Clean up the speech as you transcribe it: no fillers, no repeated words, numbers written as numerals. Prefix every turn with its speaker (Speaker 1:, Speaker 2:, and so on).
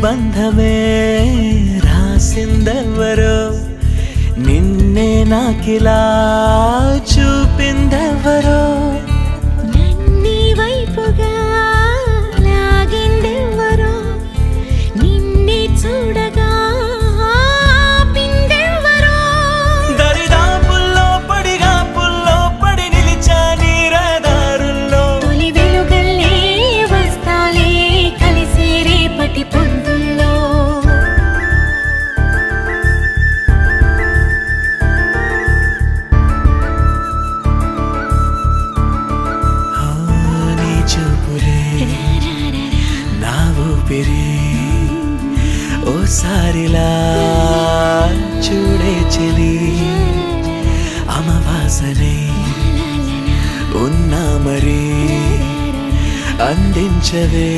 Speaker 1: బంధమే రాసిందెవరో నిన్నే నాకిలా చూపిందెవరో
Speaker 2: నన్ని వైపుగా లాగిందెవరో నిన్నే చూడగా ఆపిందెవరో
Speaker 1: దరిదాపుల్లో పడిగా పుల్లో పడి నిలిచా నీ రహదారుల్లో
Speaker 2: తొలి వెలుగల్లే వస్తాలే కలిసే రేపటి పొద్దుల్లో
Speaker 1: నీ చూపులే నా ఊపిరి ఓసారిలా చూడే చెలి అమవాసనే ఉన్నా మరి అందించవే